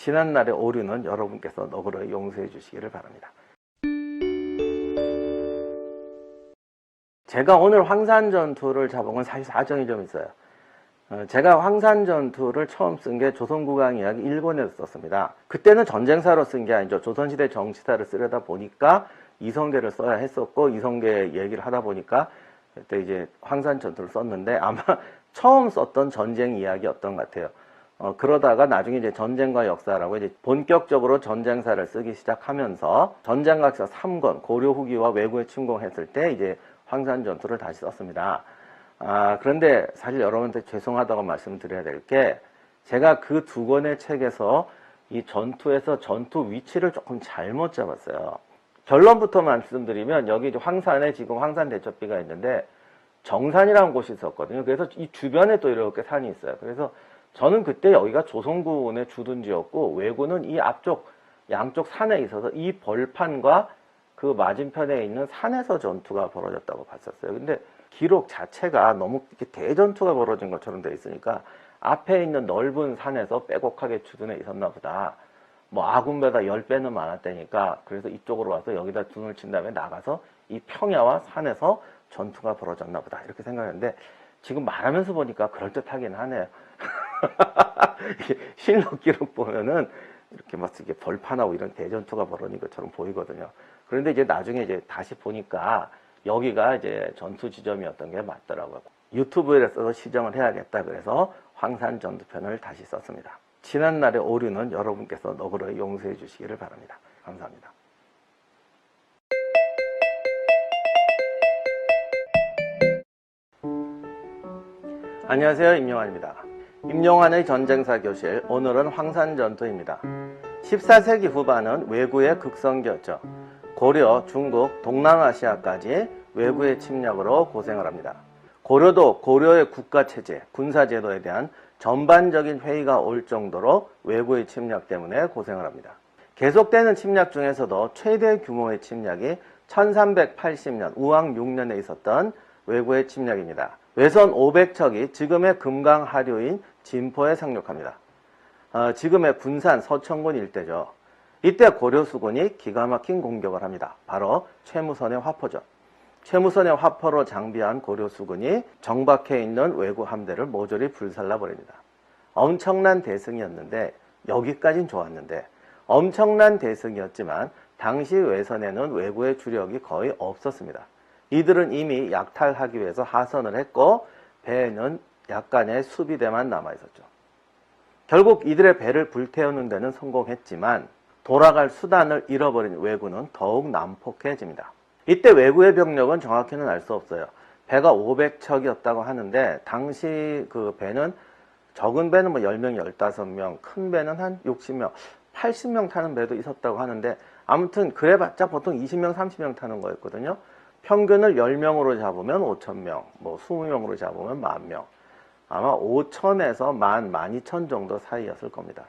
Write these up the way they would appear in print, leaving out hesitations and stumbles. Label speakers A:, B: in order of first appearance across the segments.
A: 지난날의 오류는 여러분께서 너그러이 용서해 주시기를 바랍니다. 제가 오늘 황산전투를 잡은 건 사실 사정이 좀 있어요. 제가 황산전투를 처음 쓴 게 조선국왕이야기 일본에서 썼습니다. 그때는 전쟁사로 쓴 게 아니죠. 조선시대 정치사를 쓰려다 보니까 이성계를 써야 했었고, 이성계 얘기를 하다 보니까 그때 이제 황산전투를 썼는데 아마 처음 썼던 전쟁 이야기였던 것 같아요. 그러다가 나중에 이제 전쟁과 역사라고 이제 본격적으로 전쟁사를 쓰기 시작하면서 전쟁각서 3권, 고려 후기와 왜구에 침공했을 때 이제 황산전투를 다시 썼습니다. 그런데 사실 여러분한테 죄송하다고 말씀드려야 될 게, 제가 그 두 권의 책에서 이 전투에서 전투 위치를 조금 잘못 잡았어요. 결론부터 말씀드리면, 여기 이제 황산에 지금 황산대첩비가 있는데 정산이라는 곳이 있었거든요. 그래서 이 주변에 또 이렇게 산이 있어요. 그래서 저는 그때 여기가 조선군의 주둔지였고, 왜구는 이 앞쪽 양쪽 산에 있어서 이 벌판과 그 맞은편에 있는 산에서 전투가 벌어졌다고 봤었어요. 근데 기록 자체가 너무 이렇게 대전투가 벌어진 것처럼 돼 있으니까 앞에 있는 넓은 산에서 빼곡하게 주둔해 있었나 보다. 뭐 아군보다 10배는 많았다니까, 그래서 이쪽으로 와서 여기다 둔을 친 다음에 나가서 이 평야와 산에서 전투가 벌어졌나 보다, 이렇게 생각했는데 지금 말하면서 보니까 그럴듯하긴 하네요. 실록 기록 보면은 이렇게 막 이게 벌판하고 이런 대전투가 벌어진 것처럼 보이거든요. 그런데 이제 나중에 이제 다시 보니까 여기가 이제 전투 지점이었던 게 맞더라고요. 유튜브에 써서 시정을 해야겠다 그래서 황산 전투편을 다시 썼습니다. 지난날의 오류는 여러분께서 너그러이 용서해 주시기를 바랍니다. 감사합니다. 안녕하세요, 임용환입니다. 임용환의 전쟁사 교실, 오늘은 황산전투입니다. 14세기 후반은 왜구의 극성기였죠. 고려, 중국, 동남아시아까지 왜구의 침략으로 고생을 합니다. 고려도 고려의 국가체제, 군사제도에 대한 전반적인 회의가 올 정도로 왜구의 침략 때문에 고생을 합니다. 계속되는 침략 중에서도 최대 규모의 침략이 1380년 우왕 6년에 있었던 왜구의 침략입니다. 외선 500척이 지금의 금강 하류인 진포에 상륙합니다. 지금의 군산 서천군 일대죠. 이때 고려수군이 기가 막힌 공격을 합니다. 바로 최무선의 화포죠. 최무선의 화포로 장비한 고려수군이 정박해 있는 왜구 함대를 모조리 불살라버립니다. 엄청난 대승이었는데, 여기까진 좋았는데, 엄청난 대승이었지만 당시 외선에는 왜구의 주력이 거의 없었습니다. 이들은 이미 약탈하기 위해서 하선을 했고 배에는 약간의 수비대만 남아있었죠. 결국 이들의 배를 불태우는 데는 성공했지만 돌아갈 수단을 잃어버린 왜구는 더욱 난폭해집니다. 이때 왜구의 병력은 정확히는 알 수 없어요. 배가 500척이었다고 하는데 당시 그 배는, 적은 배는 뭐 10명, 15명, 큰 배는 한 60명, 80명 타는 배도 있었다고 하는데, 아무튼 그래봤자 보통 20명, 30명 타는 거였거든요. 평균을 10명으로 잡으면 5,000명, 뭐 20명으로 잡으면 10,000명. 아마 5,000에서 12,000 정도 사이였을 겁니다.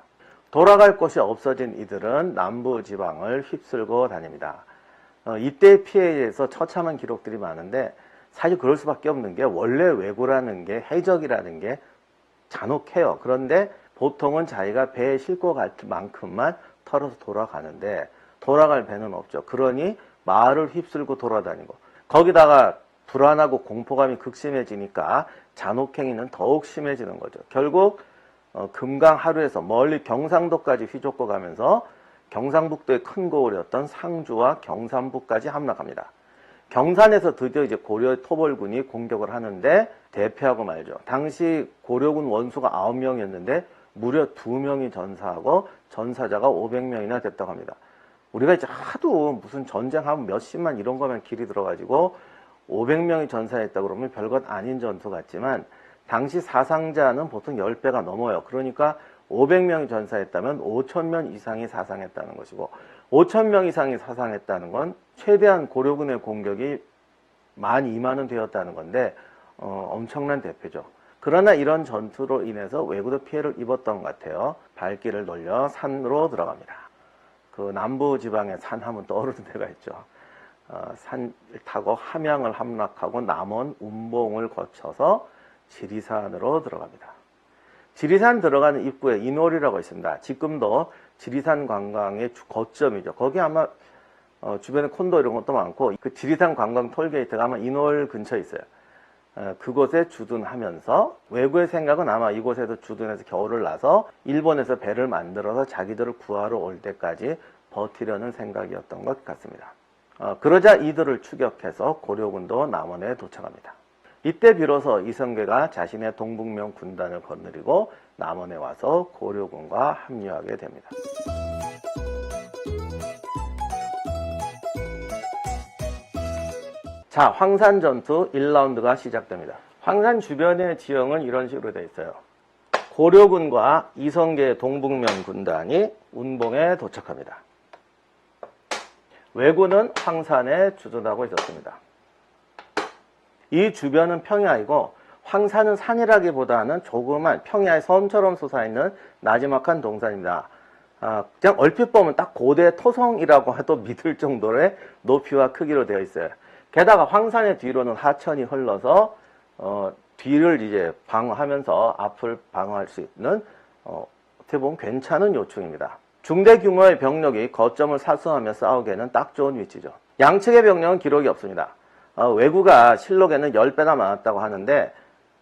A: 돌아갈 곳이 없어진 이들은 남부 지방을 휩쓸고 다닙니다. 이때의 피해에 대해서 처참한 기록들이 많은데, 사실 그럴 수밖에 없는 게, 원래 왜구라는 게, 해적이라는 게 잔혹해요. 그런데 보통은 자기가 배에 싣고 갈 만큼만 털어서 돌아가는데 돌아갈 배는 없죠. 그러니 마을을 휩쓸고 돌아다니고, 거기다가 불안하고 공포감이 극심해지니까 잔혹행위는 더욱 심해지는 거죠. 결국 금강 하류에서 멀리 경상도까지 휘젓고 가면서 경상북도의 큰 고을이었던 상주와 경산부까지 함락합니다. 경산에서 드디어 이제 고려 토벌군이 공격을 하는데 대패하고 말죠. 당시 고려군 원수가 9명이었는데 무려 2명이 전사하고 전사자가 500명이나 됐다고 합니다. 우리가 이제 하도 무슨 전쟁하면 몇십만 이런 거면 길이 들어가지고 500명이 전사했다 그러면 별것 아닌 전투 같지만, 당시 사상자는 보통 10배가 넘어요. 그러니까 500명이 전사했다면 5,000명 이상이 사상했다는 것이고, 5,000명 이상이 사상했다는 건 최대한 고려군의 공격이 12,000은 되었다는 건데 엄청난 대패죠. 그러나 이런 전투로 인해서 왜구도 피해를 입었던 것 같아요. 발길을 돌려 산으로 들어갑니다. 그 남부 지방에 산 하면 떠오르는 데가 있죠. 산을 타고 함양을 함락하고 남원 운봉을 거쳐서 지리산으로 들어갑니다. 지리산 들어가는 입구에 인월이라고 있습니다. 지금도 지리산 관광의 거점이죠. 거기 아마 주변에 콘도 이런 것도 많고 그 지리산 관광 톨게이트가 아마 인월 근처에 있어요. 그곳에 주둔하면서 외구의 생각은 아마 이곳에서 주둔해서 겨울을 나서 일본에서 배를 만들어서 자기들을 구하러 올 때까지 버티려는 생각이었던 것 같습니다. 그러자 이들을 추격해서 고려군도 남원에 도착합니다. 이때 비로소 이성계가 자신의 동북면 군단을 거느리고 남원에 와서 고려군과 합류하게 됩니다. 자, 황산전투 1라운드가 시작됩니다. 황산 주변의 지형은 이런 식으로 되어 있어요. 고려군과 이성계의 동북면 군단이 운봉에 도착합니다. 왜구는 황산에 주둔하고 있었습니다. 이 주변은 평야이고 황산은 산이라기보다는 조그만 평야의 섬처럼 솟아있는 나지막한 동산입니다. 그냥 얼핏 보면 딱 고대 토성이라고 해도 믿을 정도의 높이와 크기로 되어 있어요. 게다가 황산의 뒤로는 하천이 흘러서 뒤를 이제 방어하면서 앞을 방어할 수 있는 어떻게 보면 괜찮은 요충입니다. 중대 규모의 병력이 거점을 사수하며 싸우기에는 딱 좋은 위치죠. 양측의 병력은 기록이 없습니다. 왜구가 실록에는 10배나 많았다고 하는데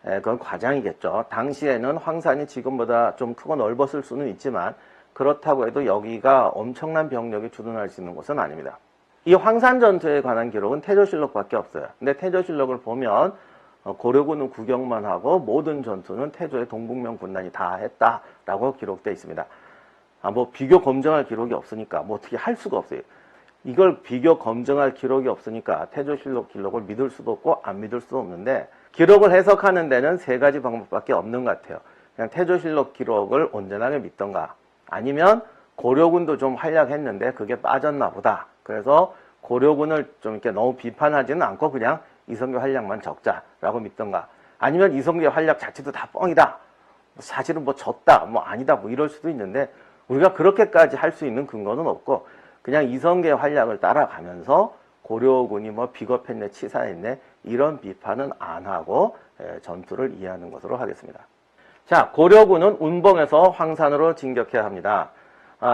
A: 그건 과장이겠죠. 당시에는 황산이 지금보다 좀 크고 넓었을 수는 있지만 그렇다고 해도 여기가 엄청난 병력이 주둔할 수 있는 곳은 아닙니다. 이 황산 전투에 관한 기록은 태조실록밖에 없어요. 근데 태조실록을 보면 고려군은 구경만 하고 모든 전투는 태조의 동북면 군단이 다 했다라고 기록되어 있습니다. 뭐 비교 검증할 기록이 없으니까 뭐 어떻게 할 수가 없어요. 이걸 비교 검증할 기록이 없으니까 태조실록 기록을 믿을 수도 없고 안 믿을 수도 없는데 기록을 해석하는 데는 세 가지 방법밖에 없는 것 같아요. 그냥 태조실록 기록을 온전하게 믿던가 아니면 고려군도 좀 활약했는데 그게 빠졌나 보다. 그래서 고려군을 좀 이렇게 너무 비판하지는 않고 그냥 이성계 활약만 적자라고 믿던가 아니면 이성계 활약 자체도 다 뻥이다. 사실은 뭐 졌다, 뭐 아니다, 뭐 이럴 수도 있는데 우리가 그렇게까지 할 수 있는 근거는 없고 그냥 이성계 활약을 따라가면서 고려군이 뭐 비겁했네, 치사했네 이런 비판은 안 하고 전투를 이해하는 것으로 하겠습니다. 자, 고려군은 운봉에서 황산으로 진격해야 합니다.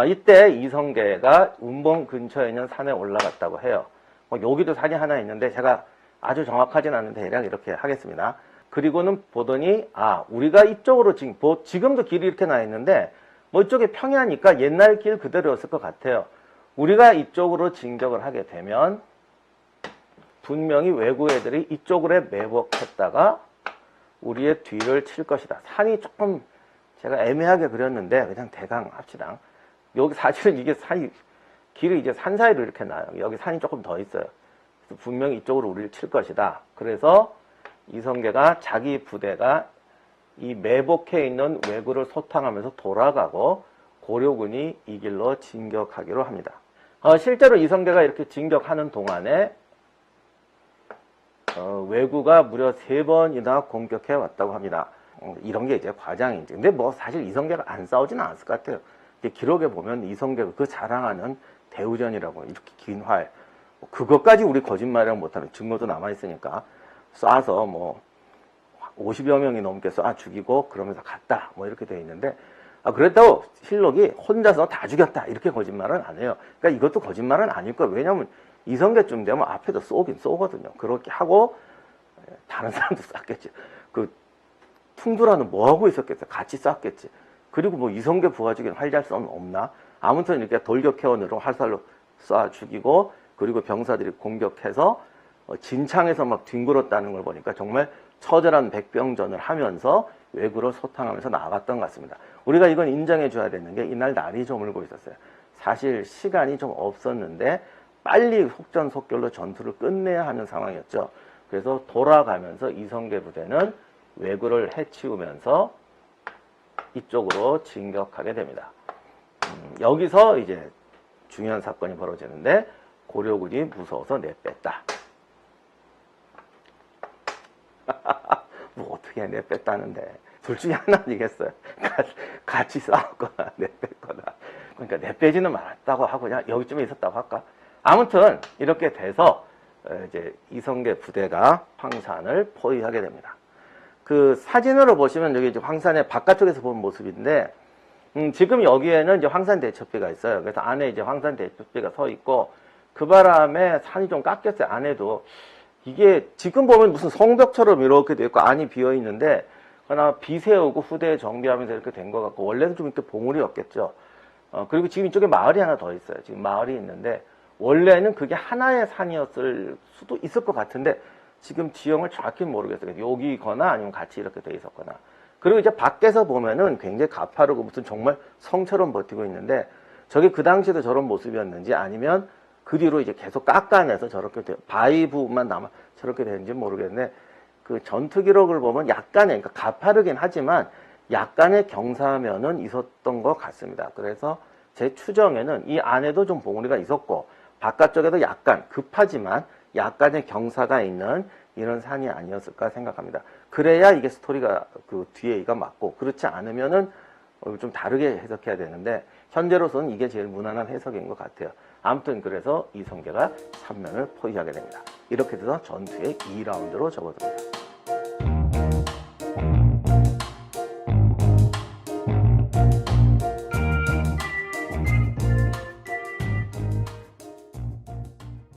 A: 이때 이성계가 운봉 근처에 있는 산에 올라갔다고 해요. 여기도 산이 하나 있는데 제가 아주 정확하진 않은데 대략 이렇게 하겠습니다. 그리고는 보더니 우리가 이쪽으로 지금도 길이 이렇게 나 있는데 뭐 이쪽에 평야니까 옛날 길 그대로였을 것 같아요. 우리가 이쪽으로 진격을 하게 되면 분명히 왜구 애들이 이쪽으로 매복했다가 우리의 뒤를 칠 것이다. 산이 조금 제가 애매하게 그렸는데 그냥 대강 합시다. 여기 사실은 이게 산이 길이 이제 산 사이로 이렇게 나요. 여기 산이 조금 더 있어요. 그래서 분명히 이쪽으로 우리를 칠 것이다. 그래서 이성계가 자기 부대가 이 매복해 있는 왜구를 소탕하면서 돌아가고 고려군이 이 길로 진격하기로 합니다. 실제로 이성계가 이렇게 진격하는 동안에 왜구가 무려 3번이나 공격해 왔다고 합니다. 이런 게 이제 과장이지. 근데 뭐 사실 이성계가 안 싸우지는 않았을 것 같아요. 기록에 보면 이성계가 그 자랑하는 대우전이라고 이렇게 긴 활, 그것까지 우리 거짓말이라고 못하면 증거도 남아있으니까 쏴서 뭐 50여 명이 넘게 쏴 죽이고 그러면서 갔다 뭐 이렇게 돼 있는데 그랬다고 실록이 혼자서 다 죽였다 이렇게 거짓말은 안 해요. 그러니까 이것도 거짓말은 아닐 거예요. 왜냐하면 이성계쯤 되면 앞에도 쏘긴 쏘거든요. 그렇게 하고 다른 사람도 쐈겠지. 그 퉁두라는 뭐 하고 있었겠어요. 같이 쐈겠지. 그리고 뭐 이성계 부하 중에 활잘성은 없나? 아무튼 이렇게 돌격해원으로 활살로 쏴 죽이고 그리고 병사들이 공격해서 진창에서 막 뒹굴었다는 걸 보니까 정말 처절한 백병전을 하면서 왜구를 소탕하면서 나갔던 것 같습니다. 우리가 이건 인정해 줘야 되는 게 이날 날이 저물고 있었어요. 사실 시간이 좀 없었는데 빨리 속전속결로 전투를 끝내야 하는 상황이었죠. 그래서 돌아가면서 이성계 부대는 왜구를 해치우면서 이쪽으로 진격하게 됩니다. 여기서 이제 중요한 사건이 벌어지는데 고려군이 무서워서 내뺐다. 뭐 어떻게 내뺐다는데 둘 중에 하나 아니겠어요. 같이 싸웠거나 내뺐거나. 그러니까 내빼지는 말았다고 하고 그냥 여기쯤에 있었다고 할까. 아무튼 이렇게 돼서 이제 이성계 부대가 황산을 포위하게 됩니다. 그 사진으로 보시면 여기 이제 황산의 바깥쪽에서 본 모습인데, 지금 여기에는 이제 황산 대첩비가 있어요. 그래서 안에 이제 황산 대첩비가 서 있고, 그 바람에 산이 좀 깎였어요. 안에도. 이게 지금 보면 무슨 성벽처럼 이렇게 돼 있고 안이 비어 있는데, 그러나 비 세우고 후대에 정비하면서 이렇게 된 것 같고, 원래는 좀 이렇게 봉우리였겠죠. 그리고 지금 이쪽에 마을이 하나 더 있어요. 지금 마을이 있는데, 원래는 그게 하나의 산이었을 수도 있을 것 같은데, 지금 지형을 정확히 모르겠어요. 여기거나 아니면 같이 이렇게 돼 있었거나. 그리고 이제 밖에서 보면은 굉장히 가파르고 무슨 정말 성처럼 버티고 있는데, 저게 그 당시에도 저런 모습이었는지 아니면 그 뒤로 이제 계속 깎아내서 저렇게 바위 부분만 남아 저렇게 되는지 모르겠는데, 그 전투 기록을 보면 약간의, 그러니까 가파르긴 하지만 약간의 경사면은 있었던 것 같습니다. 그래서 제 추정에는 이 안에도 좀 봉우리가 있었고, 바깥쪽에도 약간 급하지만 약간의 경사가 있는 이런 산이 아니었을까 생각합니다. 그래야 이게 스토리가 그 뒤에가 맞고, 그렇지 않으면은 좀 다르게 해석해야 되는데, 현재로서는 이게 제일 무난한 해석인 것 같아요. 아무튼 그래서 이성계가 3면을 포위하게 됩니다. 이렇게 돼서 전투의 2라운드로 접어듭니다.